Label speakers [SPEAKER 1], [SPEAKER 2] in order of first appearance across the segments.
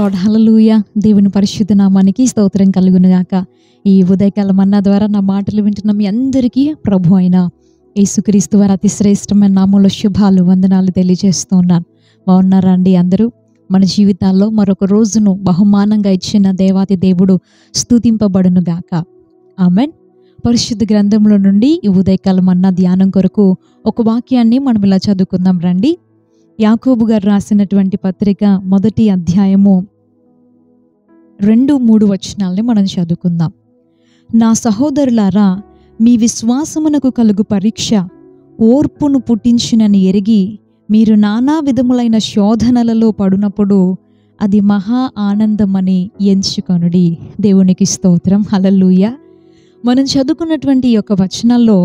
[SPEAKER 1] Lord. హల్లెలూయా. దేవుని పరిశుద్ధ నామానికి స్తోత్రం కలుగును గాక. ఈ ఉదయకాల మన్నా ద్వారా నా మాటలు వింటున్న మీ అందరికీ ప్రభు అయిన యేసుక్రీస్తు వారి అతి శ్రేష్టమైన నామంలో శుభాలు వందనాలు తెలియజేస్తూ ఉన్నాను. బాగున్నారా అండి అందరూ? మన జీవితాల్లో మరొక రోజును బహుమానంగా ఇచ్చిన దేవాతి దేవుడు స్తుతింపబడును గాక. ఆమెన్. పరిశుద్ధ గ్రంథంలో నుండి ఈ ఉదయకాల మన్నా ధ్యానం కొరకు ఒక వాక్యాన్ని మనం ఇలా చదువుకుందాం రండి. యాకోబు గారు రాసినటువంటి పత్రిక 1వ అధ్యాయము 2-3 వచనాలని మనం చదువుకుందాం. నా సహోదరులారా, మీ విశ్వాసమునకు కలుగు పరీక్ష ఓర్పును పుట్టించునని ఎరిగి మీరు నానా విధములైన శోధనలలో పడినప్పుడు అది మహా ఆనందమని ఎంచుకొనుడి. దేవునికి స్తోత్రం. హల్లెలూయా. మనం చదువుకున్నటువంటి ఈ యొక్క వచనాల్లో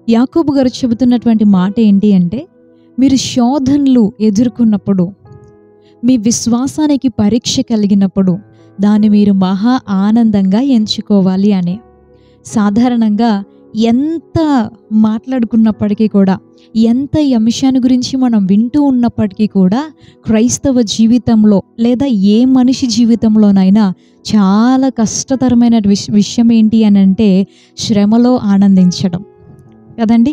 [SPEAKER 1] యాకోబు గారు చెబుతున్నటువంటి మాట ఏంటి అంటే, మీరు శోధనలు ఎదుర్కొన్నప్పుడు, మీ విశ్వాసానికి పరీక్ష కలిగినప్పుడు దాన్ని మీరు మహా ఆనందంగా ఎంచుకోవాలి అని. సాధారణంగా ఎంత మాట్లాడుకున్నప్పటికీ కూడా, ఎంత ఈ అంశాన్ని గురించి మనం వింటూ ఉన్నప్పటికీ కూడా, క్రైస్తవ జీవితంలో లేదా ఏ మనిషి జీవితంలోనైనా చాలా కష్టతరమైన విషయం ఏంటి అని అంటే శ్రమలో ఆనందించడం కదండి.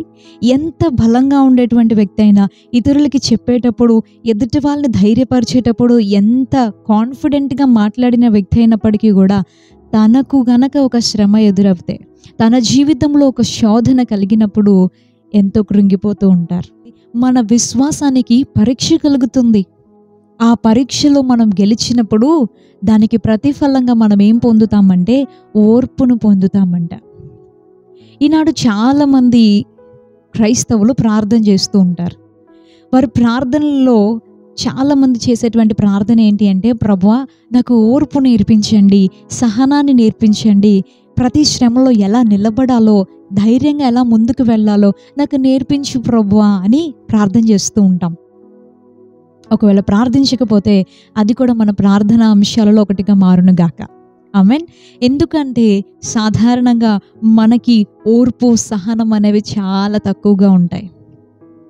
[SPEAKER 1] ఎంత బలంగా ఉండేటువంటి వ్యక్తి అయినా ఇతరులకి చెప్పేటప్పుడు, ఎదుటి వాళ్ళని ధైర్యపరిచేటప్పుడు ఎంత కాన్ఫిడెంట్గా మాట్లాడిన వ్యక్తి అయినప్పటికీ కూడా తనకు గనక ఒక శ్రమ ఎదురవుతే, తన జీవితంలో ఒక శోధన కలిగినప్పుడు ఎంతో కృంగిపోతూ ఉంటారు. మన విశ్వాసానికి పరీక్ష కలుగుతుంది. ఆ పరీక్షలో మనం గెలిచినప్పుడు దానికి ప్రతిఫలంగా మనం ఏం పొందుతామంటే ఓర్పును పొందుతామంట. ఈనాడు చాలామంది క్రైస్తవులు ప్రార్థన చేస్తూ ఉంటారు. వారి ప్రార్థనల్లో చాలామంది చేసేటువంటి ప్రార్థన ఏంటి అంటే, ప్రభువా నాకు ఓర్పు నేర్పించండి, సహనాన్ని నేర్పించండి, ప్రతి శ్రమలో ఎలా నిలబడాలో, ధైర్యంగా ఎలా ముందుకు వెళ్ళాలో నాకు నేర్పించు ప్రభువా అని ప్రార్థన చేస్తూ ఉంటాం. ఒకవేళ ప్రార్థించకపోతే అది కూడా మన ప్రార్థనా అంశాలలో ఒకటిగా మారును గాక. ఆమెన్. ఎందుకంటే సాధారణంగా మనకి ఓర్పు, సహనం అనేవి చాలా తక్కువగా ఉంటాయి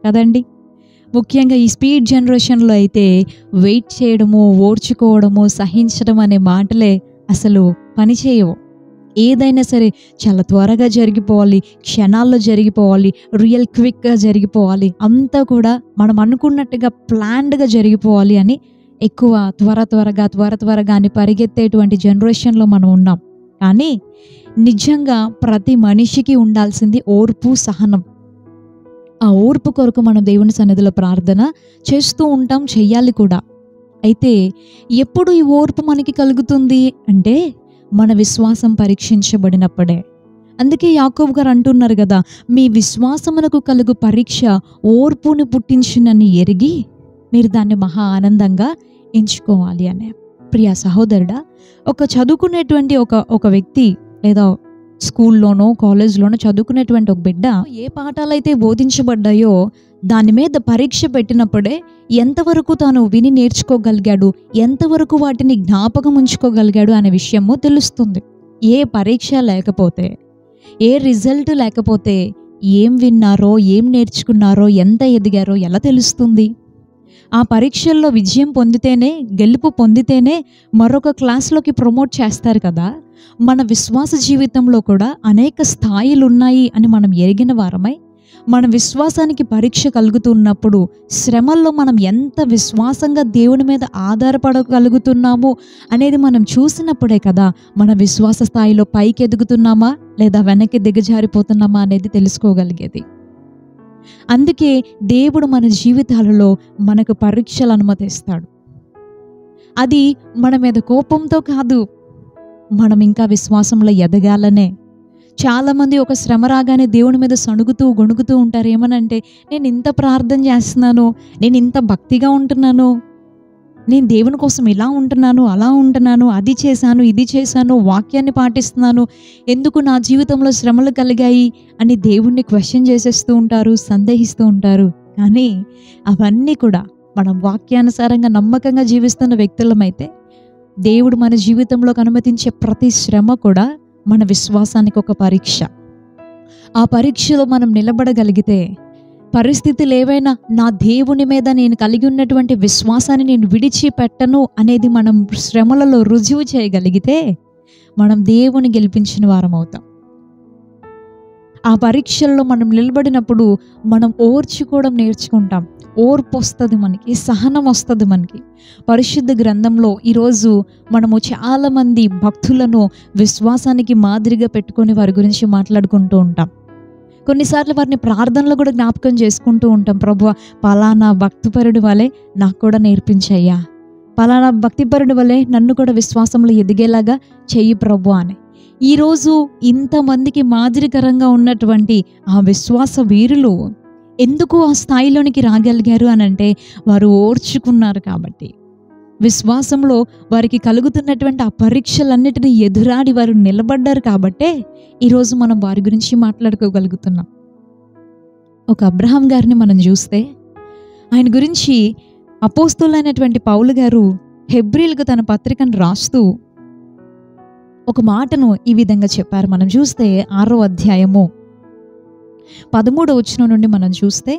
[SPEAKER 1] కదండి. ముఖ్యంగా ఈ స్పీడ్ జనరేషన్లో అయితే వెయిట్ చేయడము, ఓర్చుకోవడము, సహించడం అనే మాటలే అసలు పనిచేయవు. ఏదైనా సరే చాలా త్వరగా జరిగిపోవాలి, క్షణాల్లో జరిగిపోవాలి, రియల్ క్విక్గా జరిగిపోవాలి, అంతా కూడా మనం అనుకున్నట్టుగా ప్లాన్డ్గా జరిగిపోవాలి అని ఎక్కువ త్వరగా అని పరిగెత్తేటువంటి జనరేషన్లో మనం ఉన్నాం. కానీ నిజంగా ప్రతి మనిషికి ఉండాల్సింది ఓర్పు, సహనం. ఆ ఓర్పు కొరకు మనం దేవుని సన్నిధిలో ప్రార్థన చేస్తూ ఉంటాం, చెయ్యాలి కూడా. అయితే ఎప్పుడు ఈ ఓర్పు మనకి కలుగుతుంది అంటే మన విశ్వాసం పరీక్షించబడినప్పుడే. అందుకే యాకోబు గారు అంటున్నారు కదా, మీ విశ్వాసమునకు కలుగు పరీక్ష ఓర్పుని పుట్టించునని ఎరిగి మీరు దాన్ని మహా ఆనందంగా ఎంచుకోవాలి అనే. ప్రియ సహోదరుడా, ఒక చదువుకునేటువంటి ఒక వ్యక్తి లేదా స్కూల్లోనో కాలేజ్లోనో చదువుకునేటువంటి ఒక బిడ్డ ఏ పాఠాలైతే బోధించబడ్డాయో దాని మీద పరీక్ష పెట్టినప్పుడే ఎంతవరకు తాను విని నేర్చుకోగలిగాడు, ఎంతవరకు వాటిని జ్ఞాపకం ఉంచుకోగలిగాడు అనే విషయము తెలుస్తుంది. ఏ పరీక్ష లేకపోతే, ఏ రిజల్ట్ లేకపోతే ఏం విన్నారో, ఏం నేర్చుకున్నారో, ఎంత ఎదిగారో ఎలా తెలుస్తుంది? ఆ పరీక్షల్లో విజయం పొందితేనే, గెలుపు పొందితేనే మరొక క్లాస్లోకి ప్రమోట్ చేస్తారు కదా. మన విశ్వాస జీవితంలో కూడా అనేక స్థాయిలు ఉన్నాయి అని మనం ఎరిగిన వారమై, మన విశ్వాసానికి పరీక్ష కలుగుతున్నప్పుడు, శ్రమల్లో మనం ఎంత విశ్వాసంగా దేవుని మీద ఆధారపడగలుగుతున్నాము అనేది మనం చూసినప్పుడే కదా మన విశ్వాస స్థాయిలో పైకి ఎదుగుతున్నామా లేదా వెనక్కి దిగజారిపోతున్నామా అనేది తెలుసుకోగలిగేది. అందుకే దేవుడు మన జీవితాలలో మనకు పరీక్షలు అనుమతిస్తాడు. అది మన మీద కోపంతో కాదు, మనం ఇంకా విశ్వాసంలో ఎదగాలనే. చాలామంది ఒక శ్రమ రాగానే దేవుని మీద సణుగుతూ గొణుగుతూ ఉంటారు. ఏమనంటే, నేను ఇంత ప్రార్థన చేస్తున్నాను, నేను ఇంత భక్తిగా ఉంటున్నాను, నేను దేవుని కోసం ఇలా ఉంటున్నాను, అలా ఉంటున్నాను, అది చేశాను, ఇది చేశాను, వాక్యాన్ని పాటిస్తున్నాను, ఎందుకు నా జీవితంలో శ్రమలు కలిగాయి అని దేవుణ్ణి క్వశ్చన్ చేసేస్తూ ఉంటారు, సందేహిస్తూ ఉంటారు. కానీ అవన్నీ కూడా మనం వాక్యానుసారంగా నమ్మకంగా జీవిస్తున్న వ్యక్తులమైతే దేవుడు మన జీవితంలోకి అనుమతించే ప్రతి శ్రమ కూడా మన విశ్వాసానికి ఒక పరీక్ష. ఆ పరీక్షలో మనం నిలబడగలిగితే పరిస్థితులు ఏవైనా నా దేవుని మీద నేను కలిగి ఉన్నటువంటి విశ్వాసాన్ని నేను విడిచిపెట్టను అనేది మనం శ్రమలలో రుజువు చేయగలిగితే మనం దేవుని గెలిపించిన వారం అవుతాం. ఆ పరీక్షల్లో మనం నిలబడినప్పుడు మనం ఓర్చుకోవడం నేర్చుకుంటాం. ఓర్పు వస్తుంది మనకి, సహనం వస్తుంది మనకి. పరిశుద్ధ గ్రంథంలో ఈరోజు మనము చాలామంది భక్తులను విశ్వాసానికి మాదిరిగా పెట్టుకొని వారి గురించి మాట్లాడుకుంటూ ఉంటాం. కొన్నిసార్లు వారిని ప్రార్థనలో కూడా జ్ఞాపకం చేసుకుంటూ ఉంటాం. ప్రభువా, పలానా భక్తిపరుడి వలె నాకు కూడా నేర్పించయ్యా, పలానా భక్తిపరుడి వలె నన్ను కూడా విశ్వాసంలో ఎదిగేలాగా చెయ్యి ప్రభు అని. ఈరోజు ఇంతమందికి మాదిరికరంగా ఉన్నటువంటి ఆ విశ్వాస వీరులు ఎందుకు ఆ స్థాయిలోనికి రాగలిగారు అని అంటే వారు ఓర్చుకున్నారు కాబట్టి. విశ్వాసంలో వారికి కలుగుతున్నటువంటి ఆ పరీక్షలన్నిటినీ ఎదురాడి వారు నిలబడ్డారు కాబట్టే ఈరోజు మనం వారి గురించి మాట్లాడుకోగలుగుతున్నాం. ఒక అబ్రహాం గారిని మనం చూస్తే ఆయన గురించి అపోస్తలుడైనటువంటి పౌలు గారు హెబ్రీలకు తన పత్రికను రాస్తూ ఒక మాటను ఈ విధంగా చెప్పారు. మనం చూస్తే 6వ అధ్యాయము 13వ వచనం నుండి మనం చూస్తే,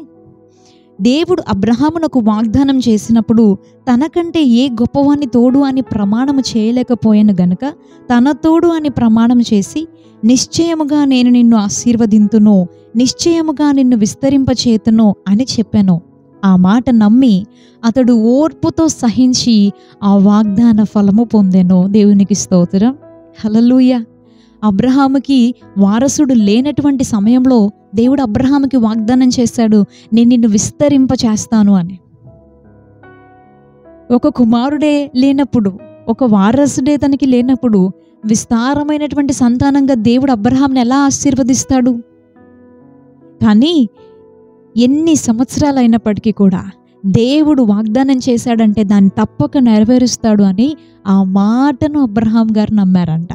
[SPEAKER 1] దేవుడు అబ్రహామునకు వాగ్దానం చేసినప్పుడు తనకంటే ఏ గొప్పవాణ్ణి తోడు అని ప్రమాణము చేయలేకపోయాను గనుక తన తోడు అని ప్రమాణం చేసి, నిశ్చయముగా నేను నిన్ను ఆశీర్వదింతును, నిశ్చయముగా నిన్ను విస్తరింపచేతును అని చెప్పాను. ఆ మాట నమ్మి అతడు ఓర్పుతో సహించి ఆ వాగ్దాన ఫలము పొందెను. దేవునికి స్తోత్రం, హల్లెలూయా. అబ్రహాముకి వారసుడు లేనటువంటి సమయంలో దేవుడు అబ్రహాముకి వాగ్దానం చేశాడు, నేను నిన్ను విస్తరింప చేస్తాను అని. ఒక కుమారుడే లేనప్పుడు, ఒక వారసుడే తనకి లేనప్పుడు విస్తారమైనటువంటి సంతానంగా దేవుడు అబ్రహాంని ఎలా ఆశీర్వదిస్తాడు? కానీ ఎన్ని సంవత్సరాలు అయినప్పటికీ కూడా దేవుడు వాగ్దానం చేశాడంటే దాన్ని తప్పక నెరవేరుస్తాడు అని ఆ మాటను అబ్రహాం గారు నమ్మారంట.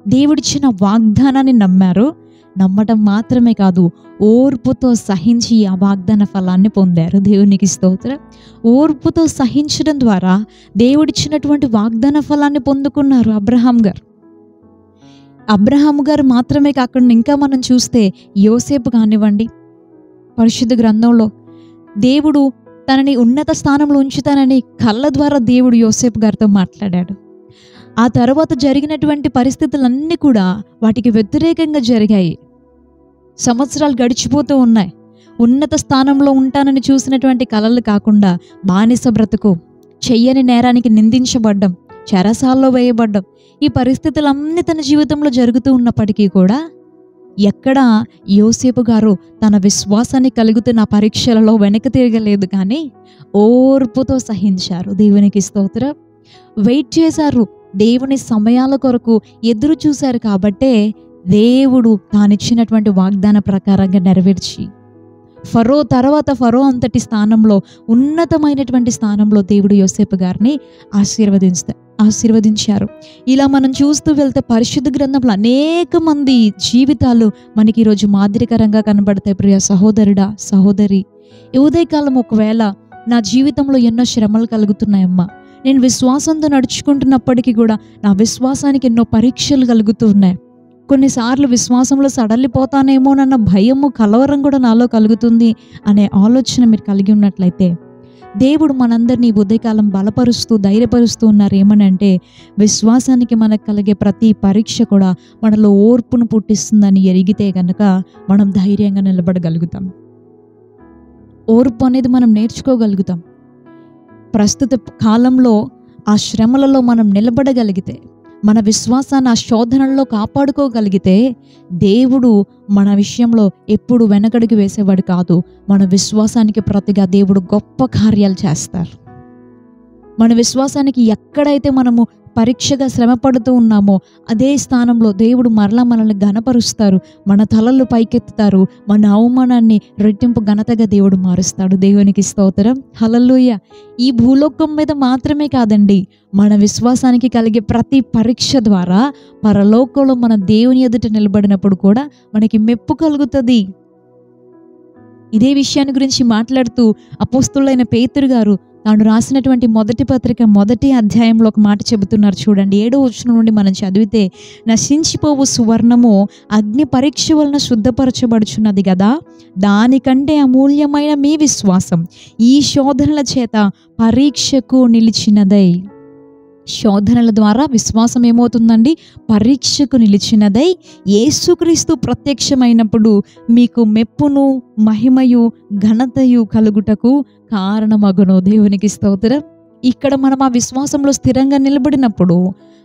[SPEAKER 1] దేవుడిచ్చిన వాగ్దానాన్ని నమ్మారు. నమ్మటం మాత్రమే కాదు, ఓర్పుతో సహించి ఆ వాగ్దాన ఫలాన్ని పొందారు. దేవునికి స్తోత్రం. ఓర్పుతో సహించడం ద్వారా దేవుడిచ్చినటువంటి వాగ్దాన ఫలాన్ని పొందుకున్నారు అబ్రహాం గారు. అబ్రహాం గారు మాత్రమే కాకుండా ఇంకా మనం చూస్తే యోసేపు కానివ్వండి, పరిశుద్ధ గ్రంథంలో దేవుడు తనని ఉన్నత స్థానంలో ఉంచుతానని కళ్ళ ద్వారా దేవుడు యోసేపు గారితో మాట్లాడాడు. ఆ తర్వాత జరిగినటువంటి పరిస్థితులన్నీ కూడా వాటికి వ్యతిరేకంగా జరిగాయి. సంవత్సరాలు గడిచిపోతూ ఉన్నాయి. ఉన్నత స్థానంలో ఉంటానని చూసినటువంటి కలలు కాకుండా బానిస బ్రతుకు, చెయ్యని నేరానికి నిందించబడ్డం, చెరసాల్లో వేయబడ్డం, ఈ పరిస్థితులన్నీ తన జీవితంలో జరుగుతూ ఉన్నప్పటికీ కూడా ఎక్కడ యోసేపు గారు తన విశ్వాసాన్ని కలుగుతున్న పరీక్షలలో వెనక తిరగలేదు, కానీ ఓర్పుతో సహించారు. దేవునికి స్తోత్రం. వెయిట్ చేశారు, దేవుని సమయాల కొరకు ఎదురు చూశారు. కాబట్టే దేవుడు తానిచ్చినటువంటి వాగ్దాన ప్రకారంగా నెరవేర్చి ఫరో తర్వాత ఫరో అంతటి స్థానంలో, ఉన్నతమైనటువంటి స్థానంలో దేవుడు యోసేపు గారిని ఆశీర్వదించారు. ఇలా మనం చూస్తూ వెళ్తే పరిశుద్ధ గ్రంథంలో అనేక మంది జీవితాలు మనకి ఈరోజు మాదిరికరంగా కనబడతాయి. ప్రియ సహోదరుడా, సహోదరి, ఈ ఉదయకాలం ఒకవేళ నా జీవితంలో ఎన్నో శ్రమలు కలుగుతున్నాయమ్మా, నేను విశ్వాసంతో నడుచుకుంటున్నప్పటికీ కూడా నా విశ్వాసానికి ఎన్నో పరీక్షలు కలుగుతూ ఉన్నాయి, కొన్నిసార్లు విశ్వాసంలో సడలిపోతానేమోనన్న భయము, కలవరం కూడా నాలో కలుగుతుంది అనే ఆలోచన మీరు కలిగి ఉన్నట్లయితే దేవుడు మనందరినీ ఉదయకాలం బలపరుస్తూ ధైర్యపరుస్తూ ఉన్నారు. ఏమనంటే విశ్వాసానికి మనకు కలిగే ప్రతి పరీక్ష కూడా మనలో ఓర్పును పుట్టిస్తుందని ఎరిగితే గనక మనం ధైర్యంగా నిలబడగలుగుతాం. ఓర్పు అనేది మనం నేర్చుకోగలుగుతాం. ప్రస్తుత కాలంలో ఆ శ్రమలలో మనం నిలబడగలిగితే, మన విశ్వాసాన్ని ఆ శోధనల్లో కాపాడుకోగలిగితే దేవుడు మన విషయంలో ఎప్పుడు వెనకడుగు వేసేవాడు కాదు. మన విశ్వాసానికి ప్రతిగా దేవుడు గొప్ప కార్యాలు చేస్తారు. మన విశ్వాసానికి ఎక్కడైతే మనము పరీక్షగా శ్రమ పడుతూ ఉన్నామో అదే స్థానంలో దేవుడు మరలా మనల్ని ఘనపరుస్తారు, మన తలలు పైకెత్తుతారు, మన అవమానాన్ని రెట్టింపు ఘనతగా దేవుడు మారుస్తాడు. దేవునికి స్తోత్రం, హల్లెలూయా. ఈ భూలోకం మీద మాత్రమే కాదండి, మన విశ్వాసానికి కలిగే ప్రతి పరీక్ష ద్వారా పరలోకంలో మన దేవుని ఎదుట నిలబడినప్పుడు కూడా మనకి మెప్పు కలుగుతుంది. ఇదే విషయాన్ని గురించి మాట్లాడుతూ అపోస్తలుడైన పేతురు గారు తాను రాసినటువంటి మొదటి పత్రిక మొదటి అధ్యాయంలో ఒక మాట చెబుతున్నారు చూడండి. 7వ వచనం నుండి మనం చదివితే, నశించిపోవు సువర్ణము అగ్ని పరీక్ష వలన శుద్ధపరచబడుచున్నది కదా, దానికంటే అమూల్యమైన మీ విశ్వాసం ఈ శోధనల చేత పరీక్షకు నిలిచినదై. శోధనల ద్వారా విశ్వాసం ఏమవుతుందండి? పరీక్షకు నిలిచినదై యేసుక్రీస్తు ప్రత్యక్షమైనప్పుడు మీకు మెప్పును మహిమయు ఘనతయు కలుగుటకు కారణమగును. దేవునికి స్తోత్రం. ఇక్కడ మనం ఆ విశ్వాసంలో స్థిరంగా నిలబడినప్పుడు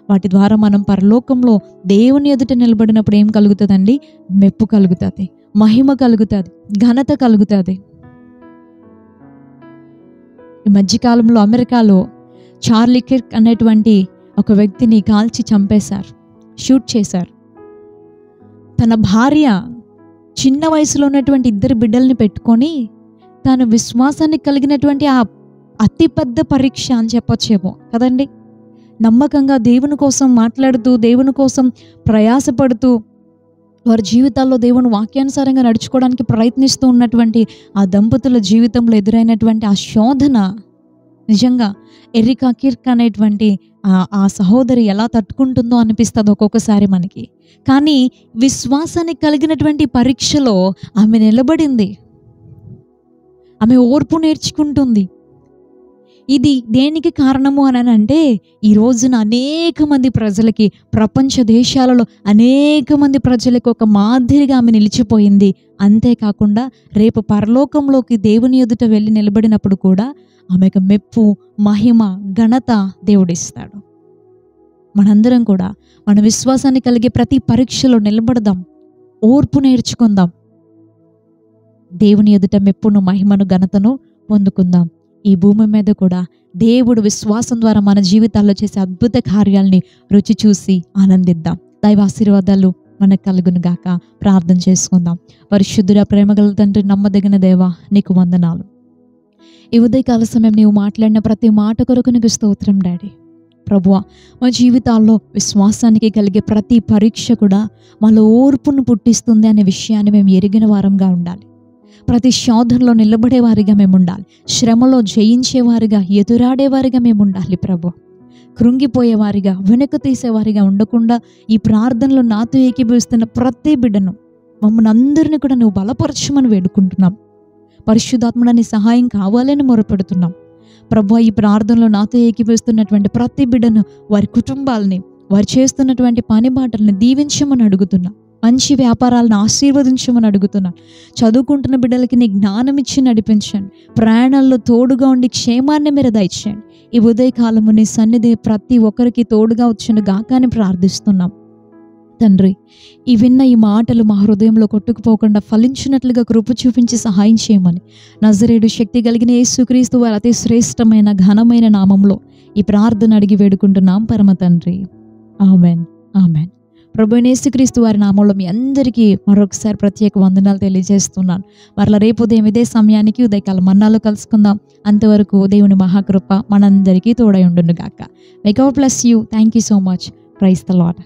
[SPEAKER 1] వాటి ద్వారా మనం పరలోకంలో దేవుని ఎదుట నిలబడినప్పుడు ఏం కలుగుతుందండి? మెప్పు కలుగుతుంది, మహిమ కలుగుతుంది, ఘనత కలుగుతుంది. ఈ మధ్యకాలంలో అమెరికాలో చార్లీ కిర్క్ అనేటువంటి ఒక వ్యక్తిని కాల్చి చంపేశారు, షూట్ చేశారు. తన భార్య చిన్న వయసులో ఉన్నటువంటి 2 బిడ్డల్ని పెట్టుకొని తన విశ్వాసానికి కలిగినటువంటి ఆ అతిపెద్ద పరీక్ష అని చెప్పొచ్చేమో కదండి. నమ్మకంగా దేవుని కోసం మాట్లాడుతూ, దేవుని కోసం ప్రయాసపడుతూ, వారి జీవితాల్లో దేవుని వాక్యానుసారంగా నడుచుకోవడానికి ప్రయత్నిస్తూ ఉన్నటువంటి ఆ దంపతుల జీవితంలో ఎదురైనటువంటి ఆ శోధన నిజంగా ఎరికా కిర్క్ అనేటువంటి ఆ సహోదరి ఎలా తట్టుకుంటుందో అనిపిస్తుంది ఒక్కొక్కసారి మనకి. కానీ విశ్వాసానికి కలిగినటువంటి పరీక్షలో ఆమె నిలబడింది, ఆమె ఓర్పు నేర్చుకుంటుంది. ఇది దేనికి కారణము అని అంటే, ఈ రోజున అనేక మంది ప్రజలకి, ప్రపంచ దేశాలలో అనేక మంది ప్రజలకు ఒక మాదిరిగా ఆమె నిలిచిపోయింది. అంతేకాకుండా రేపు పరలోకంలోకి దేవుని ఎదుట వెళ్ళి నిలబడినప్పుడు కూడా ఆమెకు మెప్పు, మహిమ, ఘనత దేవుడిస్తాడు. మనందరం కూడా మన విశ్వాసాన్ని కలిగే ప్రతి పరీక్షలో నిలబడదాం, ఓర్పు నేర్చుకుందాం, దేవుని ఎదుట మెప్పును, మహిమను, ఘనతను పొందుకుందాం. ఈ భూమి మీద కూడా దేవుడు విశ్వాసం ద్వారా మన జీవితాల్లో చేసే అద్భుత కార్యాలని రుచి చూసి ఆనందిద్దాం. దైవ ఆశీర్వాదాలు మనకు కలుగును గాక. ప్రార్థన చేసుకుందాం. పరిశుద్ధుడా, ప్రేమగల తండ్రి, నమ్మదగిన దేవా, నీకు వందనాలు. ఈ ఉదయకాల సమయం నీవు మాట్లాడిన ప్రతి మాట కొరకు నీకు స్తోత్రం డాడీ. ప్రభువా, మా జీవితాల్లో విశ్వాసానికి కలిగే ప్రతి పరీక్ష కూడా మాలో ఓర్పును పుట్టిస్తుంది అనే విషయాన్ని మేము ఎరిగిన వారంగా ఉండాలి. ప్రతి శోధనలో నిలబడేవారిగా మేము ఉండాలి. శ్రమలో జయించేవారిగా, ఎదురాడేవారిగా మేము ఉండాలి. ప్రభు, కృంగిపోయేవారిగా, వెనుక తీసేవారిగా ఉండకుండా ఈ ప్రార్థనలో నాతో ఏకీభవిస్తున్న ప్రతి బిడ్డను, మమ్మల్ని అందరినీ కూడా నువ్వు బలపరచమని వేడుకుంటున్నాం. పరిశుద్ధాత్ముడా, నీ సహాయం కావాలని మొరపెడుతున్నాం. ప్రభు, ఈ ప్రార్థనలో నాతో ఏకీభవిస్తున్నటువంటి ప్రతి బిడ్డను, వారి కుటుంబాలని, వారు చేస్తున్నటువంటి పని బాటలను దీవించమని అడుగుతున్నాం. మంచి వ్యాపారాలను ఆశీర్వదించమని అడుగుతున్నాను. చదువుకుంటున్న బిడ్డలకి నీ జ్ఞానం ఇచ్చి నడిపించండి. ప్రయాణాల్లో తోడుగా ఉండి క్షేమాన్ని మీరు దయచేయండి. ఈ ఉదయకాలము నీ సన్నిధి ప్రతి ఒక్కరికి తోడుగా వచ్చిన గాకాని ప్రార్థిస్తున్నాం తండ్రి. ఈ విన్న ఈ మాటలు మా హృదయంలో కొట్టుకుపోకుండా ఫలించినట్లుగా కృప చూపించి సహాయం చేయమని నజరేయుడు శక్తి కలిగిన యేసుక్రీస్తు వారి అతి శ్రేష్టమైన ఘనమైన నామంలో ఈ ప్రార్థన అడిగి వేడుకుంటున్నాం పరమ తండ్రి. Amen, amen. ప్రభువైన యేసుక్రీస్తు వారి నామంలో మీ అందరికీ మరొకసారి ప్రత్యేక వందనాలు తెలియజేస్తున్నాను. మరలా రేపు ఉదయం ఇదే సమయానికి ఉదయకాల మన్నాలో కలుసుకుందాం. అంతవరకు దేవుని మహాకృప మనందరికీ తోడై ఉండును గాక. May God bless you. Thank you so much. Praise the lord.